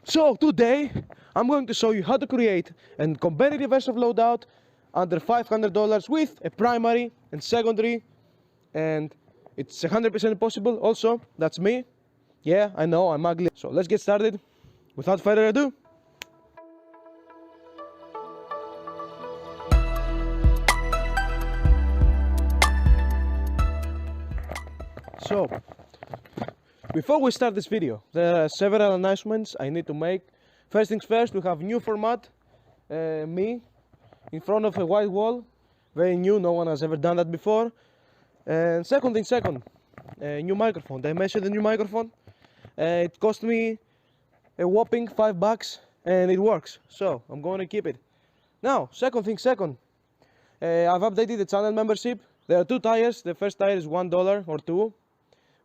So today I'm going to show you how to create a competitive Airsoft Loadout under $500 with a primary and secondary, and it's 100% possible. Also, that's me. Yeah, I know I'm ugly. So let's get started. Without further ado. So, before we start this video, there are several announcements I need to make. First things first, we have new format, me in front of a white wall, very new, no one has ever done that before. And second thing second, new microphone. I mentioned the new microphone. It cost me a whopping $5 and it works, so I'm going to keep it. Now, second thing second, I've updated the channel membership. There are two tiers. The first tier is $1 or $2,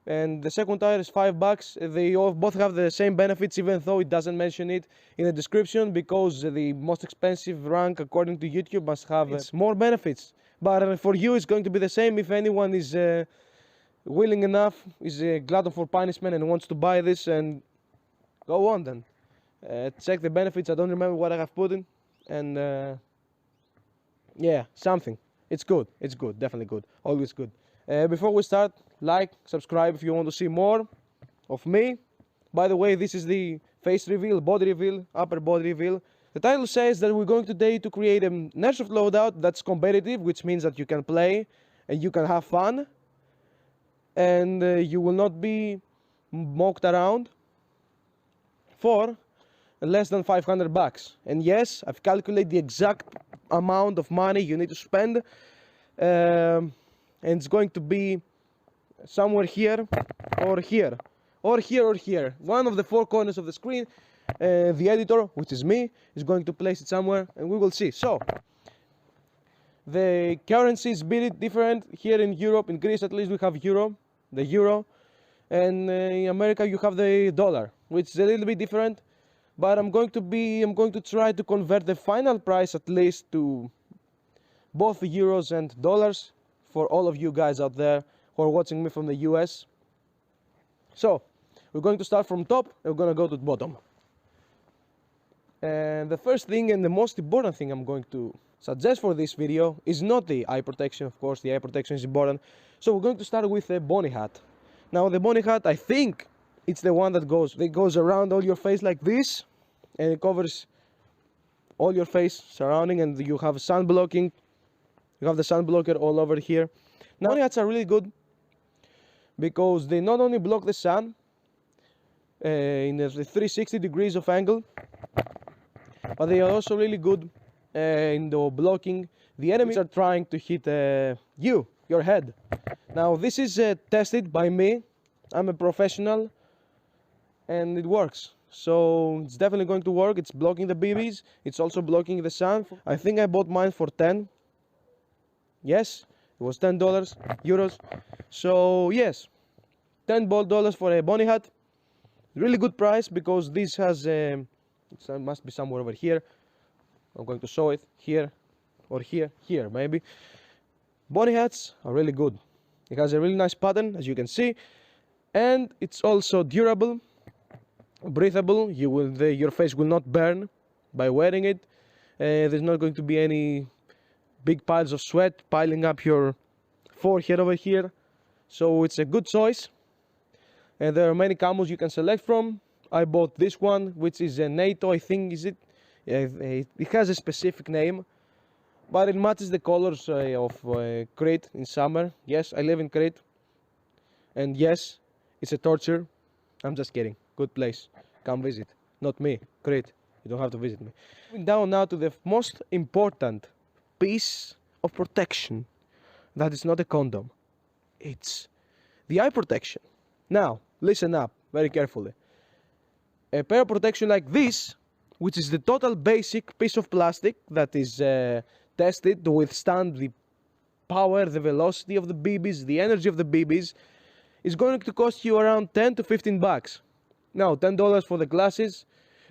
and the second tier is $5. They both have the same benefits, even though it doesn't mention it in the description, because the most expensive rank according to YouTube must have more benefits. But for you it's going to be the same. If anyone is willing enough, is a glutton for punishment and wants to buy this, and go on then. Check the benefits. I don't remember what I have put in, and yeah, something. It's good, definitely good, always good. Before we start, like, subscribe if you want to see more of me. By the way, this is the face reveal, body reveal, upper body reveal. The title says that we're going today to create an Airsoft Loadout that's competitive, which means that you can play and you can have fun, and you will not be mocked around for less than $500. And yes, I've calculated the exact amount of money you need to spend, and it's going to be somewhere here or here or here or here, one of the four corners of the screen. The editor, which is me, is going to place it somewhere, and we will see. So the currency is a bit different here in Europe. In Greece at least we have the euro, and in America you have the dollar, which is a little bit different. But I'm going to try to convert the final price at least to both the euros and dollars for all of you guys out there who are watching me from the US. So we're going to start from top and we're going to go to the bottom. And the first thing and the most important thing I'm going to suggest for this video is not the eye protection. Of course, the eye protection is important. So we're going to start with a bunny hat. Now the bunny hat, I think it's the one that goes around all your face like this, and it covers all your face surrounding, and you have sun blocking. You have the sun blocker all over here. Now bunny hats are really good because they not only block the sun in the 360 degrees of angle, but they are also really good in the blocking the enemies are trying to hit your head. Now this is tested by me. I'm a professional, and it works. So it's definitely going to work. It's blocking the BBs. It's also blocking the sun. I think I bought mine for 10. Yes, it was $10 euros. So yes, $10 for a bunny hat. Really good price, because this has it must be somewhere over here. I'm going to show it here or here maybe. Bunny hats are really good. It has a really nice pattern, as you can see, and it's also durable, breathable. Your face will not burn by wearing it. There's not going to be any big piles of sweat piling up your forehead over here. So it's a good choice, and there are many camos you can select from. I bought this one, which is a NATO, I think, is it? It has a specific name, but it matches the colors of Crete in summer. Yes, I live in Crete, and yes, it's a torture. I'm just kidding. Good place. Come visit. Not me, Crete. You don't have to visit me. Moving down now to the most important piece of protection. That is not a condom. It's the eye protection. Now, listen up very carefully. A pair of protection like this, which is the total basic piece of plastic that is tested to withstand the power, the velocity of the BBs, the energy of the BBs, is going to cost you around $10 to $15. Now, $10 for the glasses.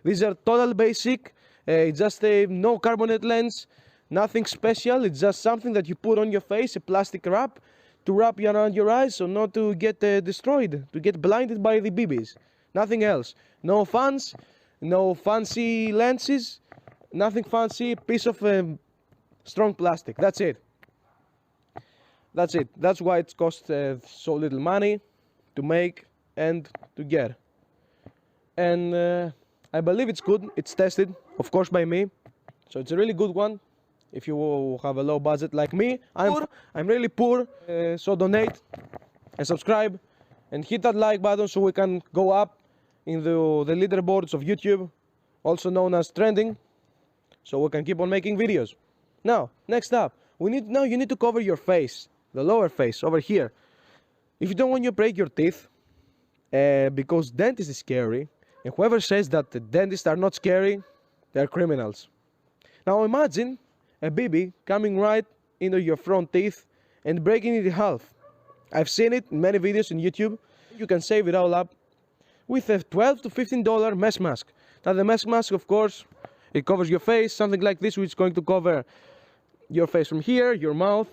These are total basic. It's just a no carbonate lens, nothing special. It's just something that you put on your face, a plastic wrap, to wrap around your eyes so not to get destroyed, to get blinded by the BBs. Nothing else. No fans, No fancy lenses, nothing fancy, piece of strong plastic. That's it. That's it. That's why it costs so little money to make and to get. And I believe it's good. It's tested, of course, by me. So it's a really good one. If you have a low budget like me, I'm really poor. So donate and subscribe and hit that like button so we can go up in the leaderboards of YouTube, also known as trending, so we can keep on making videos. Now, next up, you need to cover your face, the lower face over here. If you don't want to break your teeth, because dentist is scary, and whoever says that the dentists are not scary, they're criminals. Now imagine a BB coming right into your front teeth and breaking it in half. I've seen it in many videos on YouTube. You can save it all up with a $12 to $15 mesh mask. Now the mesh mask, of course, it covers your face, something like this, which is going to cover your face from here, your mouth,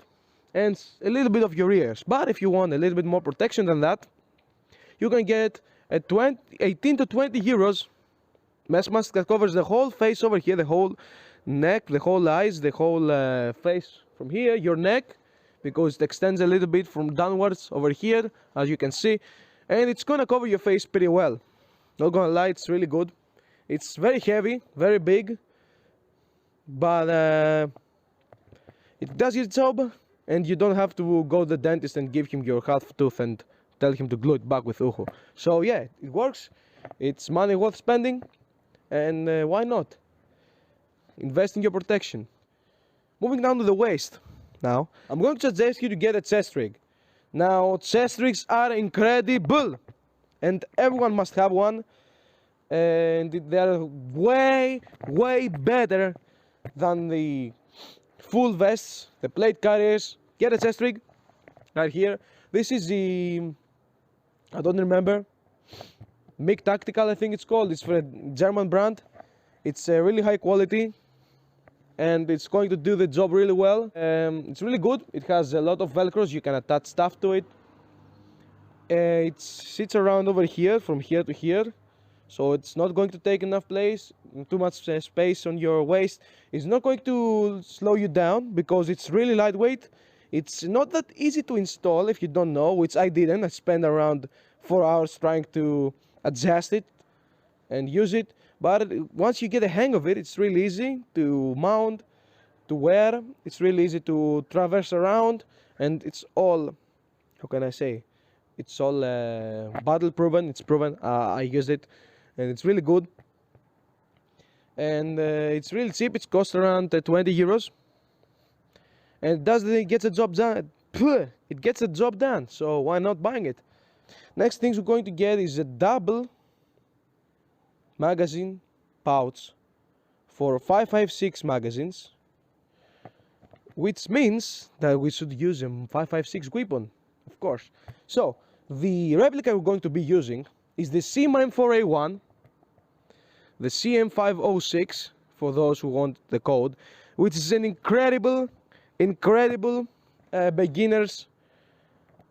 and a little bit of your ears. But if you want a little bit more protection than that, you can get a 18 to 20 euros mesh mask that covers the whole face over here, the whole neck, the whole eyes, the whole face from here, your neck, because it extends a little bit from downwards over here, as you can see, and it's gonna cover your face pretty well. Not gonna lie, it's really good. It's very heavy, very big, but it does its job, and you don't have to go to the dentist and give him your half tooth and tell him to glue it back with uhu. So yeah, it works. It's money worth spending, and why not? Invest in your protection. Moving down to the waist. Now, I'm going to suggest you to get a chest rig. Now, chest rigs are incredible, and everyone must have one. And they are way, way better than the full vests, the plate carriers. Get a chest rig right here. This is the, I don't remember, MIG Tactical, I think it's called. It's for a German brand. It's really high quality, and it's going to do the job really well. It's really good. It has a lot of velcros. You can attach stuff to it. It sits around over here, from here to here, so it's not going to take enough place, too much space on your waist. It's not going to slow you down because it's really lightweight. It's not that easy to install if you don't know, which I didn't. I spent around 4 hours trying to adjust it and use it. But once you get a hang of it, it's really easy to mount, to wear. It's really easy to traverse around, and it's all, how can I say, it's all battle proven. It's proven. I used it, and it's really good. And it's really cheap. It costs around 20 euros. And it gets the job done. It gets the job done. So why not buying it? Next things we're going to get is a double magazine pouch for 5.56 magazines, which means that we should use a 5.56 weapon, of course. So the replica we're going to be using is the CM4A1, the CM506 for those who want the code, which is an incredible beginners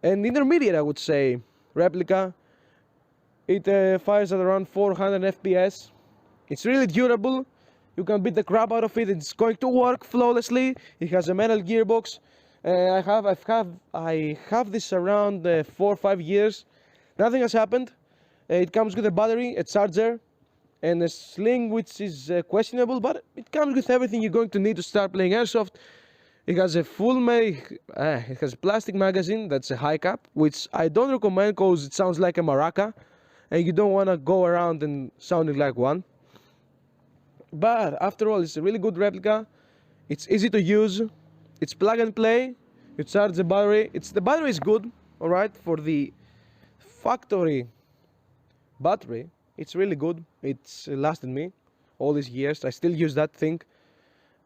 and intermediate, I would say, replica. It fires at around 400 FPS. It's really durable. You can beat the crap out of it. It's going to work flawlessly. It has a metal gearbox. I have this around 4 or 5 years. Nothing has happened. It comes with a battery, a charger, and a sling, which is questionable, but it comes with everything you're going to need to start playing airsoft. It has a it has a plastic magazine that's a high cap, which I don't recommend because it sounds like a maraca, and you don't want to go around and sounding like one. But after all, it's a really good replica. It's easy to use. It's plug and play. You charge the battery. The battery is good, all right, for the factory battery. It's really good. It's lasted me all these years. I still use that thing,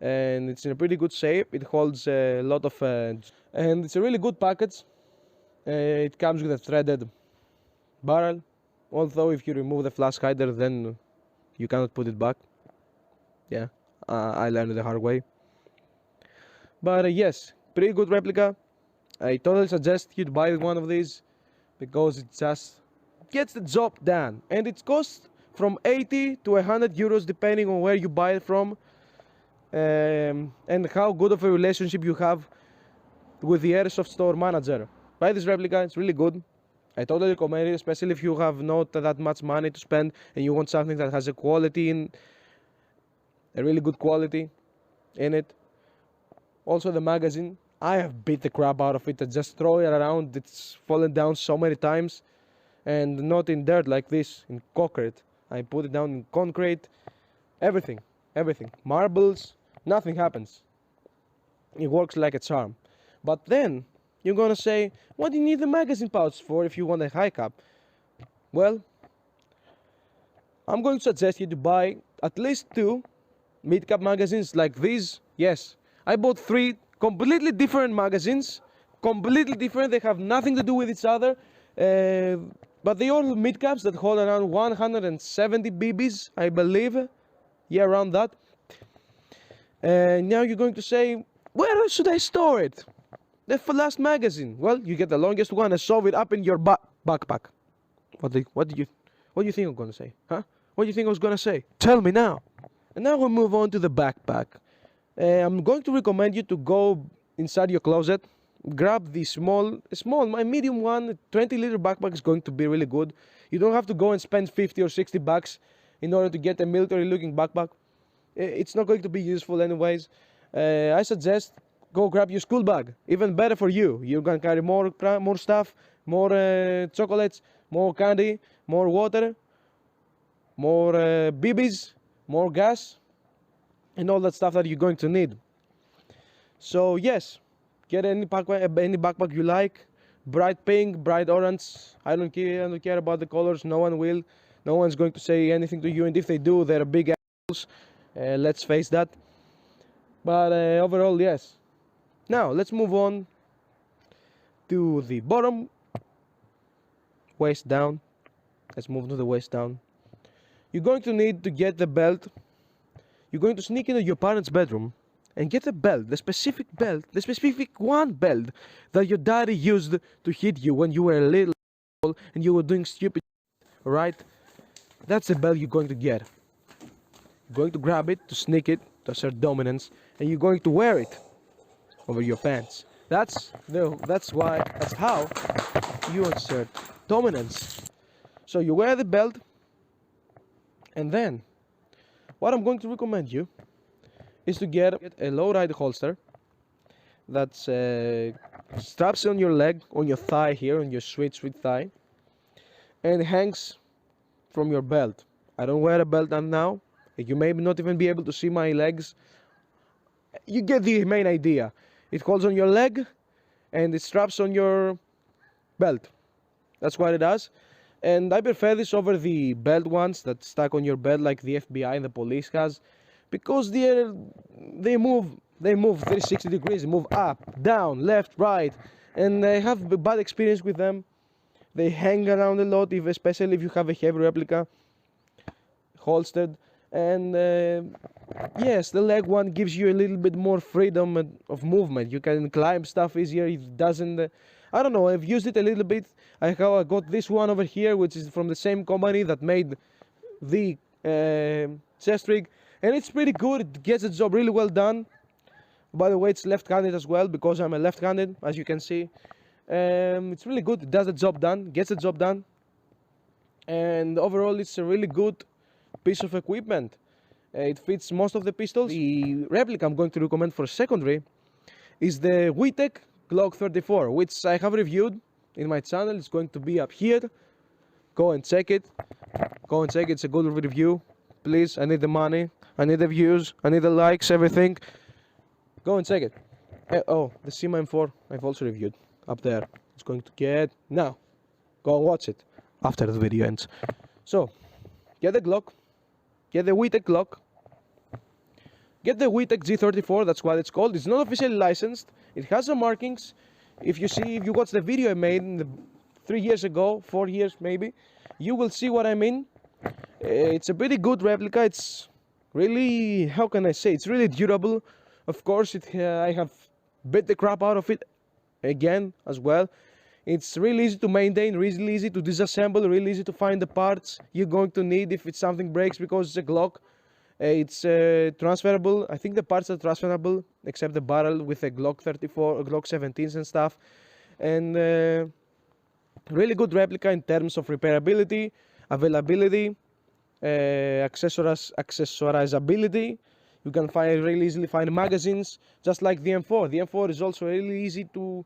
and it's in a pretty good shape. It holds a lot of and it's a really good package. It comes with a threaded barrel, although if you remove the flash hider, then you cannot put it back. Yeah, I learned it the hard way. But yes, pretty good replica. I totally suggest you to buy one of these because it just gets the job done, and it costs from 80 to 100 euros depending on where you buy it from, and how good of a relationship you have with the Airsoft store manager. Buy this replica, it's really good. I totally recommend it, especially if you have not that much money to spend and you want something that has a really good quality in it. Also the magazine, I have beat the crap out of it. I just throw it around, it's fallen down so many times, and not in dirt like this, in concrete. I put it down in concrete, everything, marbles, nothing happens. It works like a charm. But then you're gonna say, what do you need the magazine pouch for if you want a high cap? Well, I'm going to suggest you to buy at least 2 mid-cap magazines like these. Yes, I bought 3 completely different magazines, completely different. They have nothing to do with each other, but they all mid-caps that hold around 170 BBs, I believe. Yeah, around that. Now you're going to say, where should I store it? The last magazine. Well, you get the longest one and shove it up in your backpack. What do you think I'm gonna say? Huh? What do you think I was gonna say? Tell me now. And now we'll move on to the backpack. I'm going to recommend you to go inside your closet, grab the my medium one, 20-liter backpack is going to be really good. You don't have to go and spend 50 or 60 bucks in order to get a military-looking backpack. It's not going to be useful anyways. I suggest go grab your school bag. Even better for you. You can carry more stuff, more chocolates, more candy, more water, more BBs, more gas, and all that stuff that you're going to need. So yes, get any backpack you like. Bright pink, bright orange. I don't care about the colors. No one will. No one's going to say anything to you, and if they do, they're big assholes. Let's face that. But overall, yes. Now let's move on to the bottom, waist down. Let's move to the waist down. You're going to need to get the belt. You're going to sneak into your parents' bedroom and get a belt, the specific one belt that your daddy used to hit you when you were a little and you were doing stupid shit, right? That's the belt you're going to get. You're going to grab it to sneak it to assert dominance, and you're going to wear it over your pants. That's how you assert dominance. So you wear the belt, and then what I'm going to recommend you is to get a low-ride holster that's straps on your leg, on your thigh here, on your sweet thigh, and hangs from your belt. I don't wear a belt now. You may not even be able to see my legs. You get the main idea. It holds on your leg and it straps on your belt. That's what it does. And I prefer this over the belt ones that stuck on your belt like the FBI and the police has, because they move 360 degrees, they move up, down, left, right, and I have a bad experience with them. They hang around a lot, especially if you have a heavy replica holstered. And yes, the leg one gives you a little bit more freedom of movement. You can climb stuff easier. It doesn't I don't know, I've used it a little bit. I got this one over here, which is from the same company that made the chest rig, and it's pretty good. It gets the job really well done. By the way, it's left-handed as well, because I'm a left-handed, as you can see. It's really good. It does the job done, gets the job done, and overall it's a really good piece of equipment. It fits most of the pistols. The replica I'm going to recommend for secondary is the Witek Glock 34, which I have reviewed in my channel. It's going to be up here. Go and check it. It's a good review. Please, I need the money, I need the views, I need the likes, everything. Go and check it. Oh, the Sigma M4 I've also reviewed up there. It's going to get now. Go and watch it after the video ends. So get the Glock, get the Witek Glock, get the Witek G34. That's what it's called. It's not officially licensed. It has some markings. If you watch the video I made 3 years ago, 4 years maybe, you will see what I mean. It's a pretty good replica. It's really, how can I say, it's really durable. Of course, I have beat the crap out of it again as well. It's really easy to maintain, really easy to disassemble, really easy to find the parts you're going to need if something breaks, because it's a Glock. It's transferable. I think the parts are transferable except the barrel with a Glock 34, Glock 17s and stuff. And really good replica in terms of repairability, availability, accessorizability. You can really easily find magazines, just like the M4. The M4 is also really easy to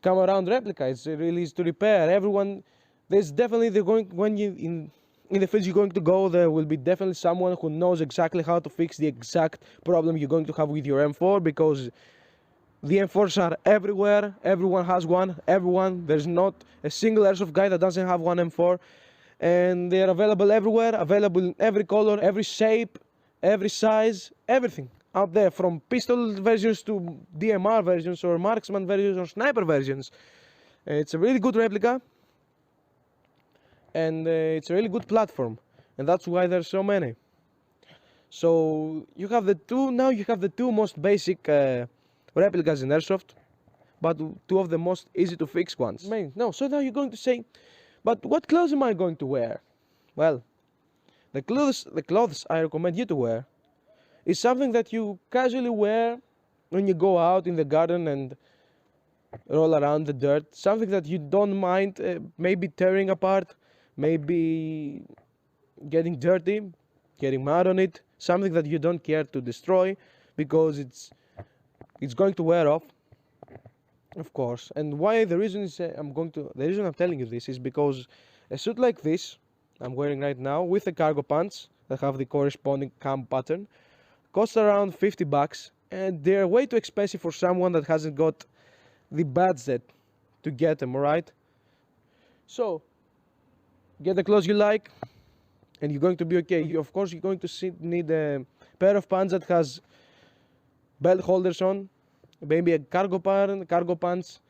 come around replica. It's really easy to repair. Everyone, there's definitely when you in the fields you're going to go, there will be definitely someone who knows exactly how to fix the exact problem you're going to have with your M4, because the M4s are everywhere. Everyone has one. There's not a single airsoft guy that doesn't have one M4, and they're available everywhere, available in every color, every shape, every size, everything out there, from pistol versions to DMR versions or marksman versions or sniper versions. It's a really good replica, and it's a really good platform, and that's why there's so many. So you have the two most basic replicas in airsoft, but two of the most easy to fix ones. No, so now you're going to say, but what clothes am I going to wear? Well, the clothes I recommend you to wear is something that you casually wear when you go out in the garden and roll around the dirt. Something that you don't mind maybe tearing apart, maybe getting dirty, getting mud on it. Something that you don't care to destroy, because it's going to wear off, of course. And why the reason is the reason I'm telling you this is because a suit like this I'm wearing right now, with the cargo pants that have the corresponding cam pattern, costs around $50, and they're way too expensive for someone that hasn't got the budget to get them, alright? So get the clothes you like, and you're going to be okay. Of course, you're going to need a pair of pants that has belt holders on, maybe a cargo pants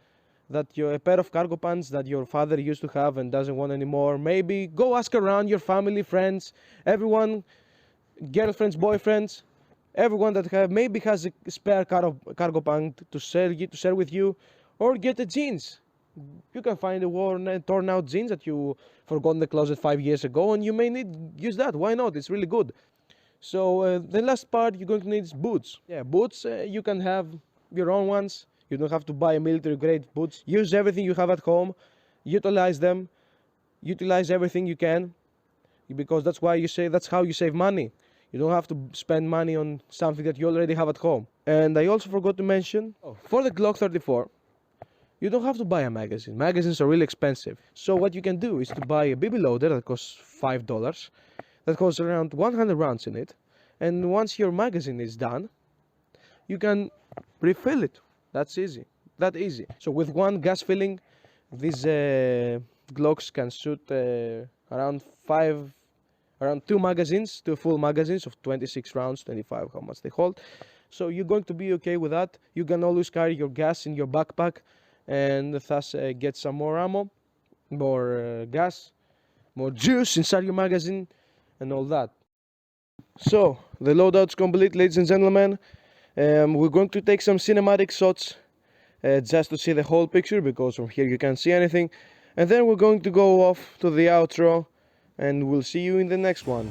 a pair of cargo pants that your father used to have and doesn't want anymore. Maybe go ask around your family, friends, everyone, girlfriends, boyfriends, everyone that maybe has a spare cargo pant to share with you, or get a jeans. You can find a torn out jeans that you forgot in the closet 5 years ago, and you may use that. Why not? It's really good. So the last part you're going to need is boots. Yeah, boots, you can have your own ones. You don't have to buy a military grade boots. Use everything you have at home, utilize them, utilize everything you can, because that's how you save money. You don't have to spend money on something that you already have at home. And I also forgot to mention, for the Glock 34, you don't have to buy a magazine. Magazines are really expensive. So what you can do is to buy a BB loader that costs $5, that has around 100 rounds in it, and once your magazine is done, you can refill it. That's easy. That easy. So with one gas filling, these Glocks can shoot around 2 magazines, 2 full magazines of 26 rounds, 25, how much they hold. So you're going to be okay with that. You can always carry your gas in your backpack, and thus get some more ammo, more gas, more juice inside your magazine, and all that. So the loadout's complete, ladies and gentlemen. We're going to take some cinematic shots just to see the whole picture, because from here you can't see anything, and then we're going to go off to the outro, and we'll see you in the next one.